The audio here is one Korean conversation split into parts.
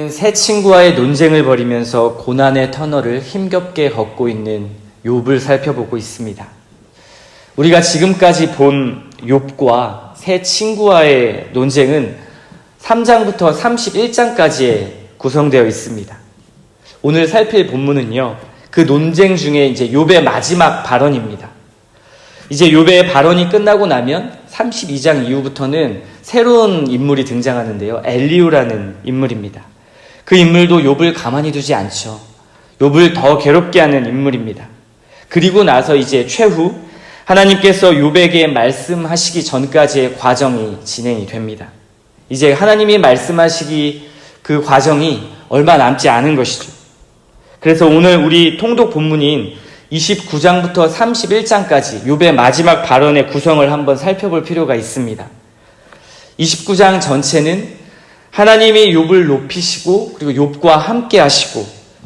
우리는 새 친구와의 논쟁을 벌이면서 고난의 터널을 힘겹게 걷고 있는 욥을 살펴보고 있습니다. 우리가 지금까지 본 욥과 새 친구와의 논쟁은 3장부터 31장까지에 구성되어 있습니다. 오늘 살필 본문은요, 그 논쟁 중에 이제 욥의 마지막 발언입니다. 이제 욥의 발언이 끝나고 나면 32장 이후부터는 새로운 인물이 등장하는데요. 엘리후라는 인물입니다. 그 인물도 욥을 가만히 두지 않죠. 욥을 더 괴롭게 하는 인물입니다. 그리고 나서 이제 최후 하나님께서 욥에게 말씀하시기 전까지의 과정이 진행이 됩니다. 이제 하나님이 말씀하시기 그 과정이 얼마 남지 않은 것이죠. 그래서 오늘 우리 통독 본문인 29장부터 31장까지 욥의 마지막 발언의 구성을 한번 살펴볼 필요가 있습니다. 29장 전체는 하나님이 욥을 높이시고 그리고 욥과 함께 하시고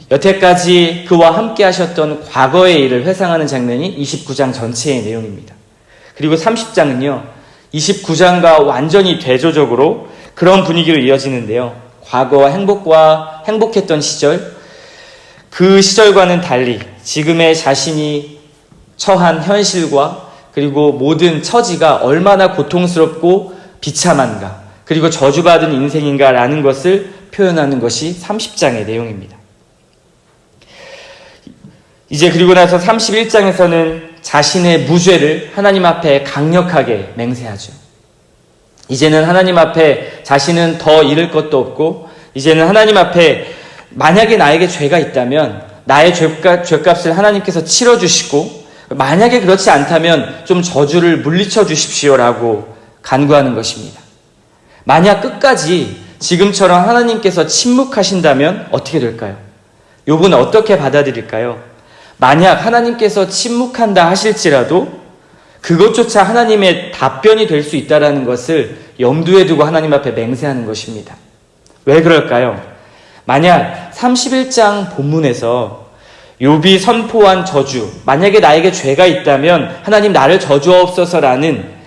여태까지 그와 함께 하셨던 과거의 일을 회상하는 장면이 29장 전체의 내용입니다. 그리고 30장은요, 29장과 완전히 대조적으로 그런 분위기로 이어지는데요. 과거와 행복했던 시절, 그 시절과는 달리 지금의 자신이 처한 현실과 그리고 모든 처지가 얼마나 고통스럽고 비참한가, 그리고 저주받은 인생인가라는 것을 표현하는 것이 30장의 내용입니다. 이제 그리고 나서 31장에서는 자신의 무죄를 하나님 앞에 강력하게 맹세하죠. 이제는 하나님 앞에 자신은 더 잃을 것도 없고, 이제는 하나님 앞에 만약에 나에게 죄가 있다면 나의 죄값을 하나님께서 치러주시고, 만약에 그렇지 않다면 좀 저주를 물리쳐 주십시오라고 간구하는 것입니다. 만약 끝까지 지금처럼 하나님께서 침묵하신다면 어떻게 될까요? 욥은 어떻게 받아들일까요? 만약 하나님께서 침묵한다 하실지라도 그것조차 하나님의 답변이 될 수 있다는 것을 염두에 두고 하나님 앞에 맹세하는 것입니다. 왜 그럴까요? 만약 31장 본문에서 욥이 선포한 저주, 만약에 나에게 죄가 있다면 하나님 나를 저주하옵소서라는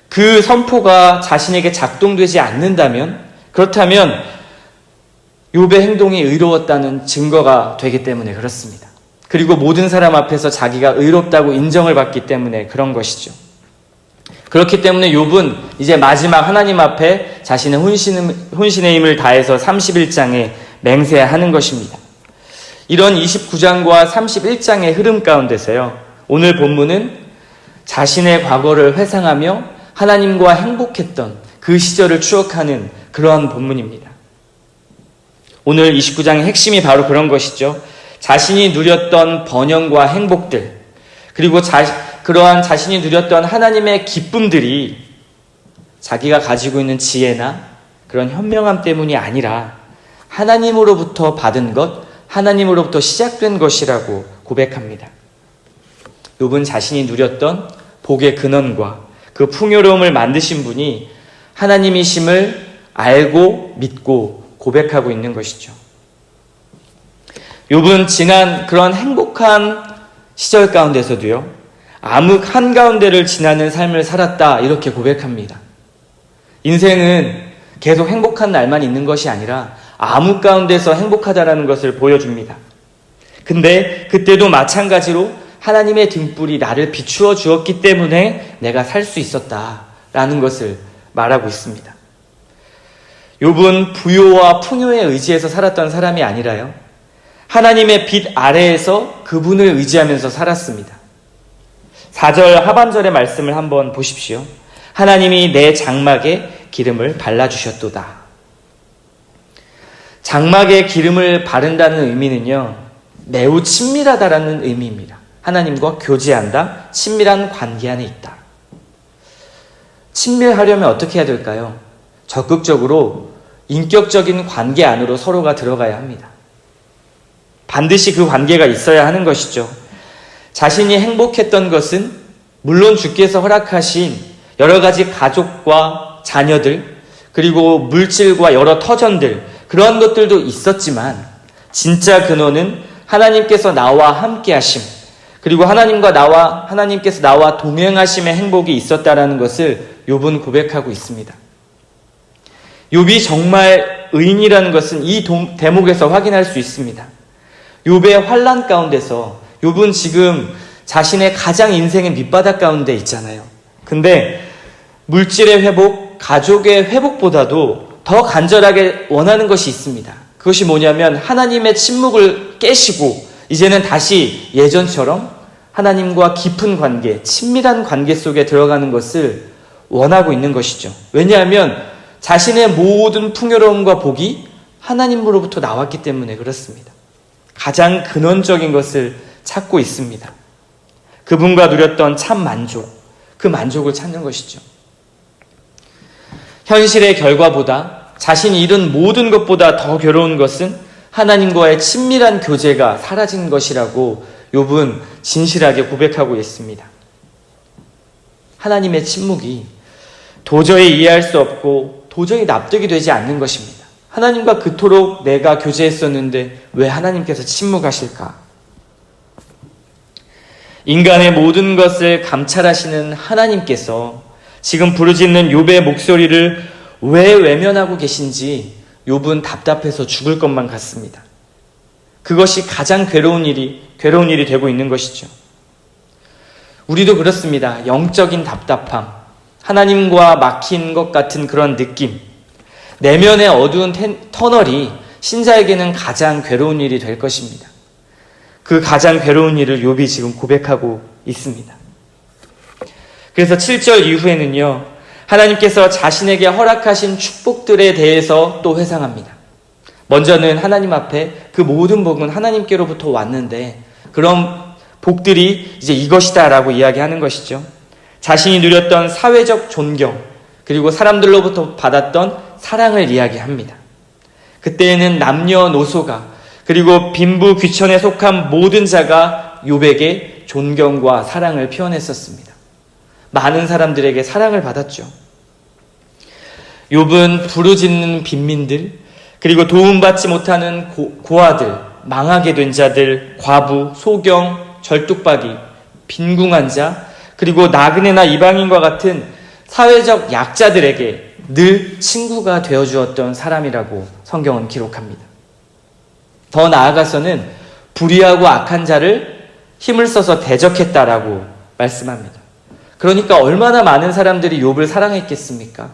그 선포가 자신에게 작동되지 않는다면, 그렇다면 욥의 행동이 의로웠다는 증거가 되기 때문에 그렇습니다. 그리고 모든 사람 앞에서 자기가 의롭다고 인정을 받기 때문에 그런 것이죠. 그렇기 때문에 욥은 이제 마지막 하나님 앞에 자신의 혼신의 힘을 다해서 31장에 맹세하는 것입니다. 이런 29장과 31장의 흐름 가운데서요, 오늘 본문은 자신의 과거를 회상하며 하나님과 행복했던 그 시절을 추억하는 그러한 본문입니다. 오늘 29장의 핵심이 바로 그런 것이죠. 자신이 누렸던 번영과 행복들, 그리고 그러한 자신이 누렸던 하나님의 기쁨들이 자기가 가지고 있는 지혜나 그런 현명함 때문이 아니라 하나님으로부터 받은 것, 하나님으로부터 시작된 것이라고 고백합니다. 욥은 자신이 누렸던 복의 근원과 그 풍요로움을 만드신 분이 하나님이심을 알고 믿고 고백하고 있는 것이죠. 욥은 지난 그런 행복한 시절 가운데서도요, 암흑 한가운데를 지나는 삶을 살았다, 이렇게 고백합니다. 인생은 계속 행복한 날만 있는 것이 아니라 암흑 가운데서 행복하다라는 것을 보여줍니다. 근데 그때도 마찬가지로 하나님의 등불이 나를 비추어 주었기 때문에 내가 살 수 있었다라는 것을 말하고 있습니다. 욥은 부요와 풍요에 의지해서 살았던 사람이 아니라요, 하나님의 빛 아래에서 그분을 의지하면서 살았습니다. 4절 하반절의 말씀을 한번 보십시오. 하나님이 내 장막에 기름을 발라주셨도다. 장막에 기름을 바른다는 의미는요, 매우 친밀하다라는 의미입니다. 하나님과 교제한다, 친밀한 관계 안에 있다. 친밀하려면 어떻게 해야 될까요? 적극적으로 인격적인 관계 안으로 서로가 들어가야 합니다. 반드시 그 관계가 있어야 하는 것이죠. 자신이 행복했던 것은 물론 주께서 허락하신 여러 가지 가족과 자녀들, 그리고 물질과 여러 터전들, 그러한 것들도 있었지만 진짜 근원은 하나님께서 나와 함께 하심, 그리고 하나님께서 나와 동행하심의 행복이 있었다라는 것을 욥은 고백하고 있습니다. 욥이 정말 의인이라는 것은 이 대목에서 확인할 수 있습니다. 욥의 환난 가운데서 욥은 지금 자신의 가장 인생의 밑바닥 가운데 있잖아요. 근데 물질의 회복, 가족의 회복보다도 더 간절하게 원하는 것이 있습니다. 그것이 뭐냐면 하나님의 침묵을 깨시고 이제는 다시 예전처럼 하나님과 깊은 관계, 친밀한 관계 속에 들어가는 것을 원하고 있는 것이죠. 왜냐하면 자신의 모든 풍요로움과 복이 하나님으로부터 나왔기 때문에 그렇습니다. 가장 근원적인 것을 찾고 있습니다. 그분과 누렸던 참 만족, 그 만족을 찾는 것이죠. 현실의 결과보다 자신이 잃은 모든 것보다 더 괴로운 것은 하나님과의 친밀한 교제가 사라진 것이라고 욥은 진실하게 고백하고 있습니다. 하나님의 침묵이 도저히 이해할 수 없고 도저히 납득이 되지 않는 것입니다. 하나님과 그토록 내가 교제했었는데 왜 하나님께서 침묵하실까? 인간의 모든 것을 감찰하시는 하나님께서 지금 부르짖는 욥의 목소리를 왜 외면하고 계신지 욥은 답답해서 죽을 것만 같습니다. 그것이 가장 괴로운 일이 되고 있는 것이죠. 우리도 그렇습니다. 영적인 답답함, 하나님과 막힌 것 같은 그런 느낌, 내면의 어두운 터널이 신자에게는 가장 괴로운 일이 될 것입니다. 그 가장 괴로운 일을 욥이 지금 고백하고 있습니다. 그래서 7절 이후에는요, 하나님께서 자신에게 허락하신 축복들에 대해서 또 회상합니다. 먼저는 하나님 앞에 그 모든 복은 하나님께로부터 왔는데 그런 복들이 이제 이것이다 라고 이야기하는 것이죠. 자신이 누렸던 사회적 존경, 그리고 사람들로부터 받았던 사랑을 이야기합니다. 그때에는 남녀노소가, 그리고 빈부 귀천에 속한 모든 자가 욥에게 존경과 사랑을 표현했었습니다. 많은 사람들에게 사랑을 받았죠. 욥은 부르짖는 빈민들, 그리고 도움받지 못하는 고아들, 망하게 된 자들, 과부, 소경, 절뚝박이, 빈궁한 자, 그리고 나그네나 이방인과 같은 사회적 약자들에게 늘 친구가 되어주었던 사람이라고 성경은 기록합니다. 더 나아가서는 불의하고 악한 자를 힘을 써서 대적했다라고 말씀합니다. 그러니까 얼마나 많은 사람들이 욥을 사랑했겠습니까?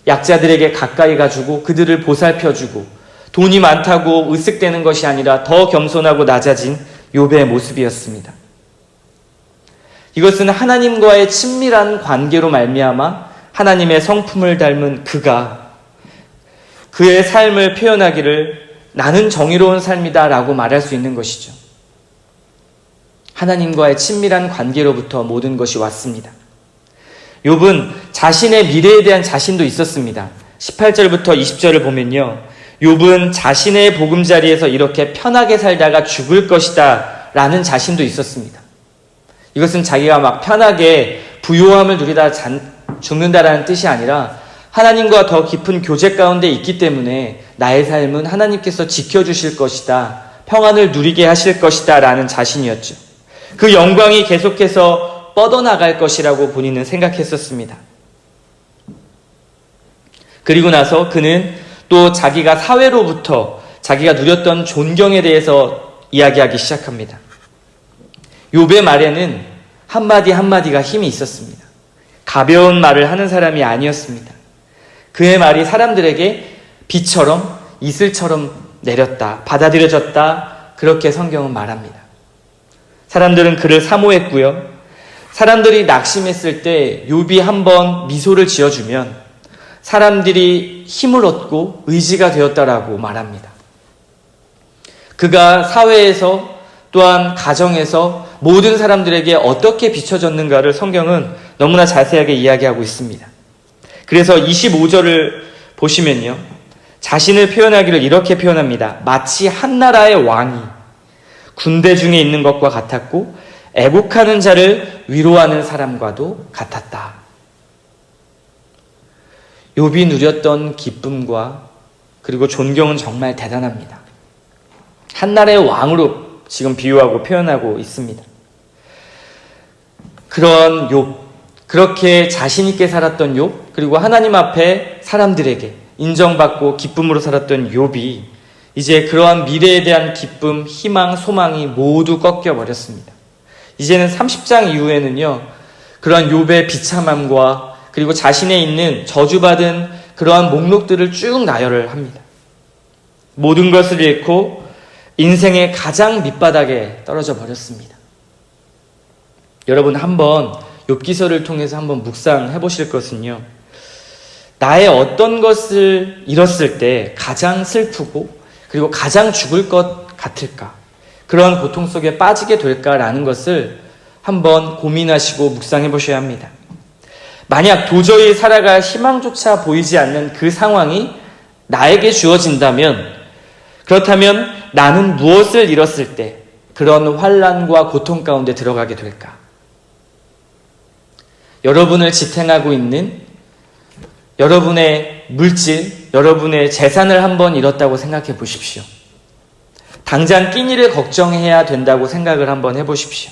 약자들에게 가까이 가주고 그들을 보살펴주고 돈이 많다고 으쓱대는 것이 아니라 더 겸손하고 낮아진 욥의 모습이었습니다. 이것은 하나님과의 친밀한 관계로 말미암아 하나님의 성품을 닮은 그가 그의 삶을 표현하기를 나는 정의로운 삶이다 라고 말할 수 있는 것이죠. 하나님과의 친밀한 관계로부터 모든 것이 왔습니다. 욥은 자신의 미래에 대한 자신도 있었습니다. 18절부터 20절을 보면요, 욥은 자신의 보금자리에서 이렇게 편하게 살다가 죽을 것이다 라는 자신도 있었습니다. 이것은 자기가 막 편하게 부요함을 누리다 죽는다라는 뜻이 아니라 하나님과 더 깊은 교제 가운데 있기 때문에 나의 삶은 하나님께서 지켜주실 것이다, 평안을 누리게 하실 것이다 라는 자신이었죠. 그 영광이 계속해서 뻗어나갈 것이라고 본인은 생각했었습니다. 그리고 나서 그는 또 자기가 사회로부터 자기가 누렸던 존경에 대해서 이야기하기 시작합니다. 욥의 말에는 한마디 한마디가 힘이 있었습니다. 가벼운 말을 하는 사람이 아니었습니다. 그의 말이 사람들에게 비처럼 이슬처럼 내렸다, 받아들여졌다, 그렇게 성경은 말합니다. 사람들은 그를 사모했고요. 사람들이 낙심했을 때 욥이 한번 미소를 지어주면 사람들이 힘을 얻고 의지가 되었다라고 말합니다. 그가 사회에서 또한 가정에서 모든 사람들에게 어떻게 비춰졌는가를 성경은 너무나 자세하게 이야기하고 있습니다. 그래서 25절을 보시면요, 자신을 표현하기를 이렇게 표현합니다. 마치 한 나라의 왕이 군대 중에 있는 것과 같았고 애곡하는 자를 위로하는 사람과도 같았다. 욥이 누렸던 기쁨과 그리고 존경은 정말 대단합니다. 한 나라의 왕으로 지금 비유하고 표현하고 있습니다. 그런 욥, 그렇게 자신 있게 살았던 욥, 그리고 하나님 앞에 사람들에게 인정받고 기쁨으로 살았던 욥이 이제 그러한 미래에 대한 기쁨, 희망, 소망이 모두 꺾여버렸습니다. 이제는 30장 이후에는요, 그러한 욥의 비참함과 그리고 자신에 있는 저주받은 그러한 목록들을 쭉 나열을 합니다. 모든 것을 잃고 인생의 가장 밑바닥에 떨어져 버렸습니다. 여러분 한번 욥기서를 통해서 한번 묵상해 보실 것은요, 나의 어떤 것을 잃었을 때 가장 슬프고 그리고 가장 죽을 것 같을까, 그런 고통 속에 빠지게 될까라는 것을 한번 고민하시고 묵상해 보셔야 합니다. 만약 도저히 살아갈 희망조차 보이지 않는 그 상황이 나에게 주어진다면, 그렇다면 나는 무엇을 잃었을 때 그런 환난과 고통 가운데 들어가게 될까? 여러분을 지탱하고 있는 여러분의 물질, 여러분의 재산을 한번 잃었다고 생각해 보십시오. 당장 끼니를 걱정해야 된다고 생각을 한번 해보십시오.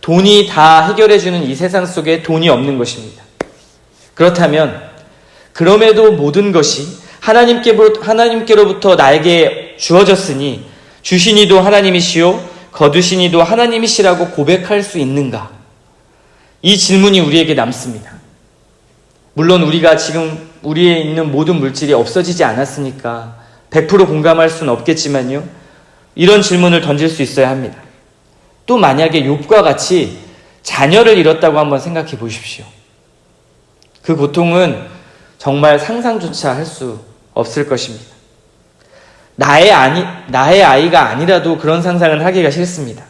돈이 다 해결해주는 이 세상 속에 돈이 없는 것입니다. 그렇다면 그럼에도 모든 것이 하나님께로부터 나에게 주어졌으니 주신 이도 하나님이시요 거두신 이도 하나님이시라고 고백할 수 있는가? 이 질문이 우리에게 남습니다. 물론 우리가 지금 우리에 있는 모든 물질이 없어지지 않았으니까 100% 공감할 수는 없겠지만요, 이런 질문을 던질 수 있어야 합니다. 또 만약에 욥과 같이 자녀를 잃었다고 한번 생각해 보십시오. 그 고통은 정말 상상조차 할 수 없을 것입니다. 나의 아이가 아니라도 그런 상상을 하기가 싫습니다.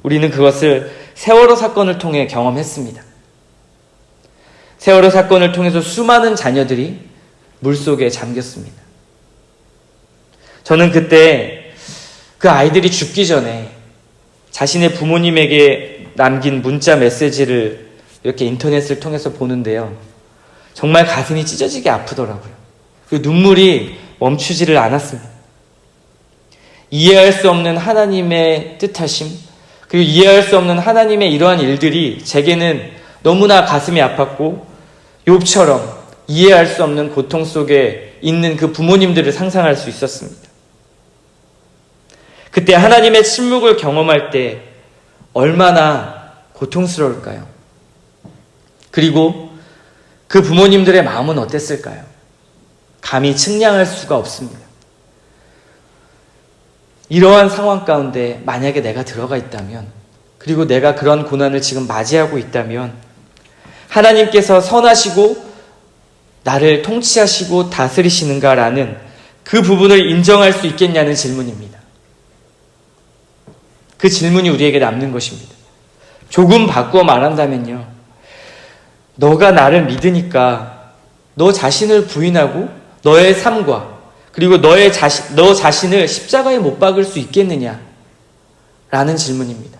우리는 그것을 세월호 사건을 통해 경험했습니다. 세월호 사건을 통해서 수많은 자녀들이 물속에 잠겼습니다. 저는 그때 그 아이들이 죽기 전에 자신의 부모님에게 남긴 문자 메시지를 이렇게 인터넷을 통해서 보는데요, 정말 가슴이 찢어지게 아프더라고요. 그 눈물이 멈추지를 않았습니다. 이해할 수 없는 하나님의 뜻하심, 그리고 이해할 수 없는 하나님의 이러한 일들이 제게는 너무나 가슴이 아팠고, 욥처럼 이해할 수 없는 고통 속에 있는 그 부모님들을 상상할 수 있었습니다. 그때 하나님의 침묵을 경험할 때 얼마나 고통스러울까요? 그리고 그 부모님들의 마음은 어땠을까요? 감히 측량할 수가 없습니다. 이러한 상황 가운데 만약에 내가 들어가 있다면, 그리고 내가 그런 고난을 지금 맞이하고 있다면 하나님께서 선하시고 나를 통치하시고 다스리시는가라는 그 부분을 인정할 수 있겠냐는 질문입니다. 그 질문이 우리에게 남는 것입니다. 조금 바꾸어 말한다면요, 너가 나를 믿으니까 너 자신을 부인하고 너의 삶과 그리고 너 자신을 십자가에 못 박을 수 있겠느냐? 라는 질문입니다.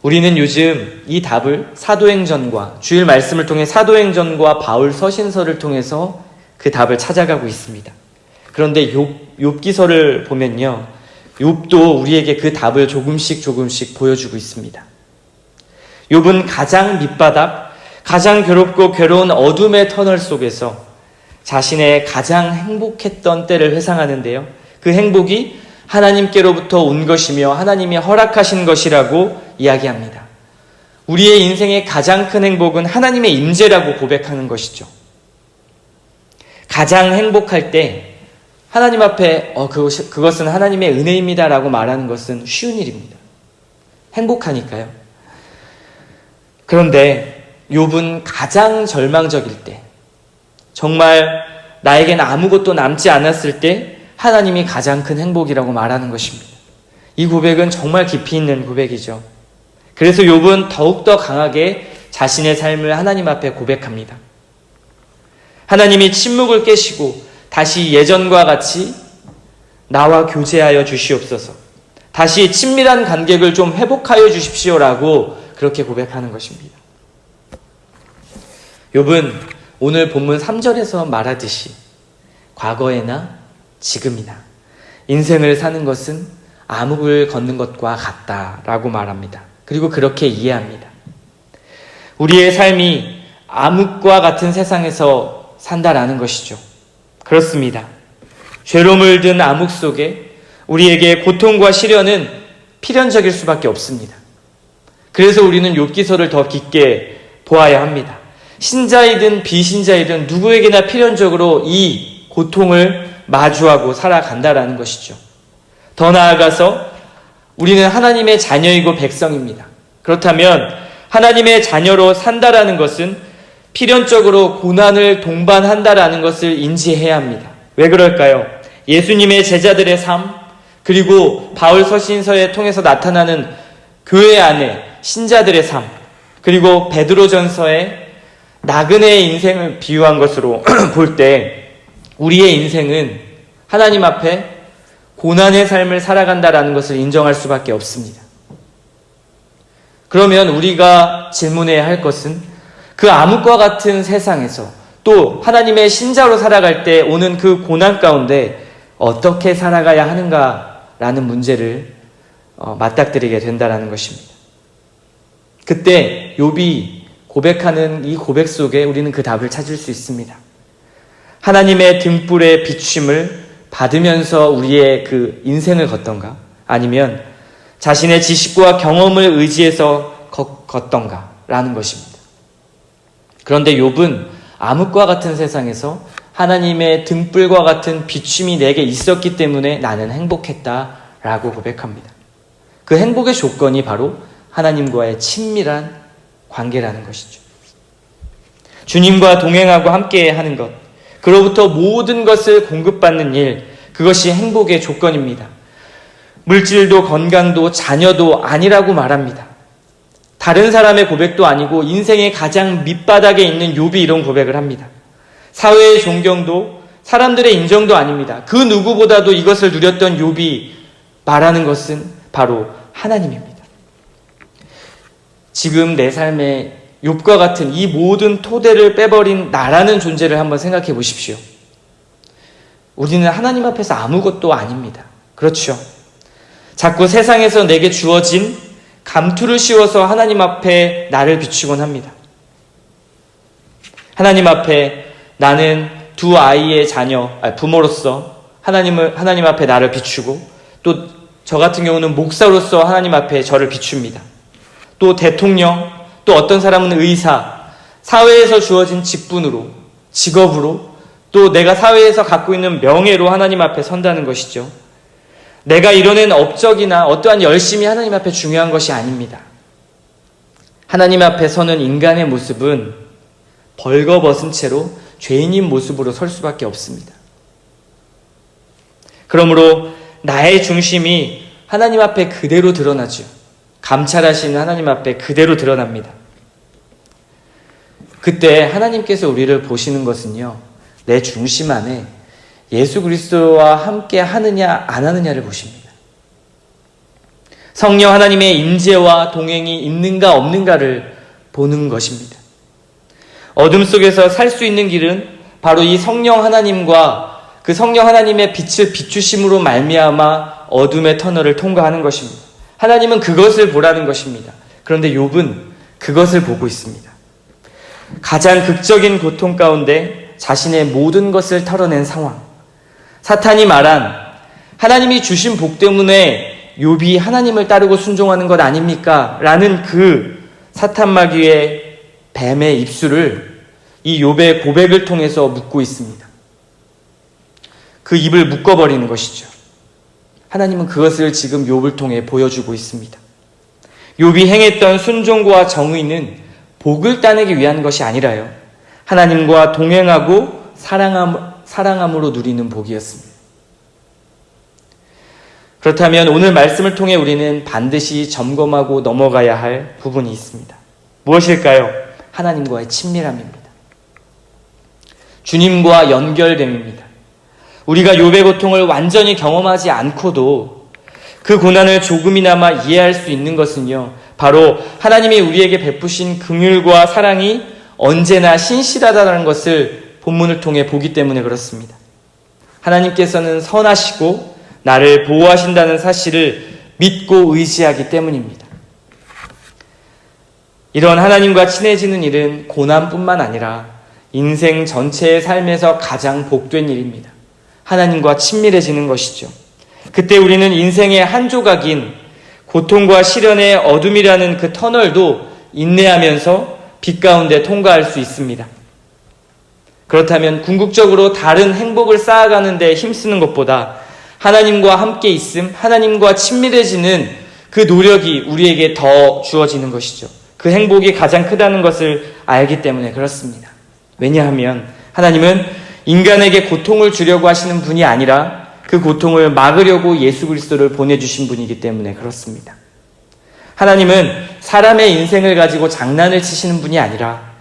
우리는 요즘 이 답을 사도행전과 주일 말씀을 통해 사도행전과 바울 서신서를 통해서 그 답을 찾아가고 있습니다. 그런데 욥기서를 보면요, 욥도 우리에게 그 답을 조금씩 보여주고 있습니다. 욥은 가장 밑바닥, 가장 괴롭고 괴로운 어둠의 터널 속에서 자신의 가장 행복했던 때를 회상하는데요, 그 행복이 하나님께로부터 온 것이며 하나님이 허락하신 것이라고 이야기합니다. 우리의 인생의 가장 큰 행복은 하나님의 임재라고 고백하는 것이죠. 가장 행복할 때 하나님 앞에 그것은 하나님의 은혜입니다 라고 말하는 것은 쉬운 일입니다. 행복하니까요. 그런데 욥은 가장 절망적일 때, 정말 나에겐 아무것도 남지 않았을 때 하나님이 가장 큰 행복이라고 말하는 것입니다. 이 고백은 정말 깊이 있는 고백이죠. 그래서 욥은 더욱더 강하게 자신의 삶을 하나님 앞에 고백합니다. 하나님이 침묵을 깨시고 다시 예전과 같이 나와 교제하여 주시옵소서, 다시 친밀한 관계를 좀 회복하여 주십시오라고 그렇게 고백하는 것입니다. 욥은 오늘 본문 3절에서 말하듯이 과거에나 지금이나 인생을 사는 것은 암흑을 걷는 것과 같다라고 말합니다. 그리고 그렇게 이해합니다. 우리의 삶이 암흑과 같은 세상에서 산다라는 것이죠. 그렇습니다. 죄로 물든 암흑 속에 우리에게 고통과 시련은 필연적일 수밖에 없습니다. 그래서 우리는 욥기서를 더 깊게 보아야 합니다. 신자이든 비신자이든 누구에게나 필연적으로 이 고통을 마주하고 살아간다라는 것이죠. 더 나아가서 우리는 하나님의 자녀이고 백성입니다. 그렇다면 하나님의 자녀로 산다라는 것은 필연적으로 고난을 동반한다라는 것을 인지해야 합니다. 왜 그럴까요? 예수님의 제자들의 삶, 그리고 바울 서신서에 통해서 나타나는 교회 안에 신자들의 삶, 그리고 베드로전서에 나그네의 인생을 비유한 것으로 볼 때 우리의 인생은 하나님 앞에 고난의 삶을 살아간다라는 것을 인정할 수밖에 없습니다. 그러면 우리가 질문해야 할 것은 그 암흑과 같은 세상에서 또 하나님의 신자로 살아갈 때 오는 그 고난 가운데 어떻게 살아가야 하는가라는 문제를 맞닥뜨리게 된다는 것입니다. 그때 욥이 고백하는 이 고백 속에 우리는 그 답을 찾을 수 있습니다. 하나님의 등불의 비춤을 받으면서 우리의 그 인생을 걷던가, 아니면 자신의 지식과 경험을 의지해서 걷던가라는 것입니다. 그런데 욥은 암흑과 같은 세상에서 하나님의 등불과 같은 비춤이 내게 있었기 때문에 나는 행복했다라고 고백합니다. 그 행복의 조건이 바로 하나님과의 친밀한 관계라는 것이죠. 주님과 동행하고 함께 하는 것, 그로부터 모든 것을 공급받는 일, 그것이 행복의 조건입니다. 물질도 건강도 자녀도 아니라고 말합니다. 다른 사람의 고백도 아니고 인생의 가장 밑바닥에 있는 욥이 이런 고백을 합니다. 사회의 존경도 사람들의 인정도 아닙니다. 그 누구보다도 이것을 누렸던 욥이 말하는 것은 바로 하나님입니다. 지금 내 삶에 욥과 같은 이 모든 토대를 빼버린 나라는 존재를 한번 생각해 보십시오. 우리는 하나님 앞에서 아무것도 아닙니다. 그렇죠? 자꾸 세상에서 내게 주어진 감투를 씌워서 하나님 앞에 나를 비추곤 합니다. 하나님 앞에 나는 두 아이의 부모로서 하나님 앞에 나를 비추고, 또 저 같은 경우는 목사로서 하나님 앞에 저를 비춥니다. 또 대통령, 또 어떤 사람은 의사, 사회에서 주어진 직분으로, 직업으로, 또 내가 사회에서 갖고 있는 명예로 하나님 앞에 선다는 것이죠. 내가 이뤄낸 업적이나 어떠한 열심이 하나님 앞에 중요한 것이 아닙니다. 하나님 앞에 서는 인간의 모습은 벌거벗은 채로 죄인인 모습으로 설 수밖에 없습니다. 그러므로 나의 중심이 하나님 앞에 그대로 드러나죠. 감찰하시는 하나님 앞에 그대로 드러납니다. 그때 하나님께서 우리를 보시는 것은요, 내 중심 안에 예수 그리스도와 함께 하느냐 안 하느냐를 보십니다. 성령 하나님의 임재와 동행이 있는가 없는가를 보는 것입니다. 어둠 속에서 살 수 있는 길은 바로 이 성령 하나님과 그 성령 하나님의 빛을 비추심으로 말미암아 어둠의 터널을 통과하는 것입니다. 하나님은 그것을 보라는 것입니다. 그런데 욥은 그것을 보고 있습니다. 가장 극적인 고통 가운데 자신의 모든 것을 털어낸 상황, 사탄이 말한 하나님이 주신 복 때문에 욥이 하나님을 따르고 순종하는 것 아닙니까? 라는 그 사탄 마귀의 뱀의 입술을 이 욥의 고백을 통해서 묶고 있습니다. 그 입을 묶어버리는 것이죠. 하나님은 그것을 지금 욥을 통해 보여주고 있습니다. 욥이 행했던 순종과 정의는 복을 따내기 위한 것이 아니라요, 하나님과 동행하고 사랑함으로 누리는 복이었습니다. 그렇다면 오늘 말씀을 통해 우리는 반드시 점검하고 넘어가야 할 부분이 있습니다. 무엇일까요? 하나님과의 친밀함입니다. 주님과 연결됨입니다. 우리가 욥의 고통을 완전히 경험하지 않고도 그 고난을 조금이나마 이해할 수 있는 것은요, 바로 하나님이 우리에게 베푸신 긍휼과 사랑이 언제나 신실하다는 것을 본문을 통해 보기 때문에 그렇습니다. 하나님께서는 선하시고 나를 보호하신다는 사실을 믿고 의지하기 때문입니다. 이런 하나님과 친해지는 일은 고난뿐만 아니라 인생 전체의 삶에서 가장 복된 일입니다. 하나님과 친밀해지는 것이죠. 그때 우리는 인생의 한 조각인 고통과 시련의 어둠이라는 그 터널도 인내하면서 빛 가운데 통과할 수 있습니다. 그렇다면 궁극적으로 다른 행복을 쌓아가는 데 힘쓰는 것보다 하나님과 함께 있음, 하나님과 친밀해지는 그 노력이 우리에게 더 주어지는 것이죠. 그 행복이 가장 크다는 것을 알기 때문에 그렇습니다. 왜냐하면 하나님은 인간에게 고통을 주려고 하시는 분이 아니라 그 고통을 막으려고 예수 그리스도를 보내주신 분이기 때문에 그렇습니다. 하나님은 사람의 인생을 가지고 장난을 치시는 분이 아니라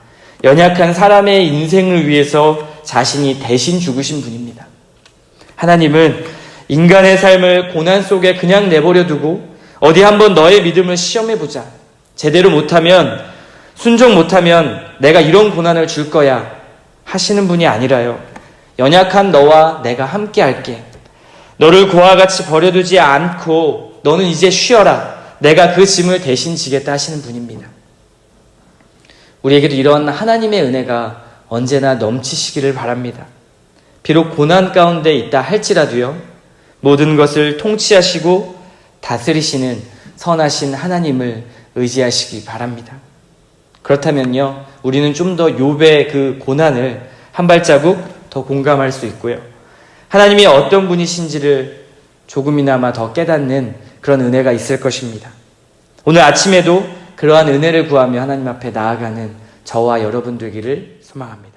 연약한 사람의 인생을 위해서 자신이 대신 죽으신 분입니다. 하나님은 인간의 삶을 고난 속에 그냥 내버려 두고 어디 한번 너의 믿음을 시험해보자. 제대로 못하면, 순종 못하면 내가 이런 고난을 줄 거야 하시는 분이 아니라요. 연약한 너와 내가 함께 할게. 너를 고와 같이 버려두지 않고 너는 이제 쉬어라. 내가 그 짐을 대신 지겠다 하시는 분입니다. 우리에게도 이런 하나님의 은혜가 언제나 넘치시기를 바랍니다. 비록 고난 가운데 있다 할지라도요. 모든 것을 통치하시고 다스리시는 선하신 하나님을 의지하시기 바랍니다. 그렇다면요. 우리는 좀 더 욥의 그 고난을 한 발자국 더 공감할 수 있고요. 하나님이 어떤 분이신지를 조금이나마 더 깨닫는 그런 은혜가 있을 것입니다. 오늘 아침에도 그러한 은혜를 구하며 하나님 앞에 나아가는 저와 여러분 되기를 소망합니다.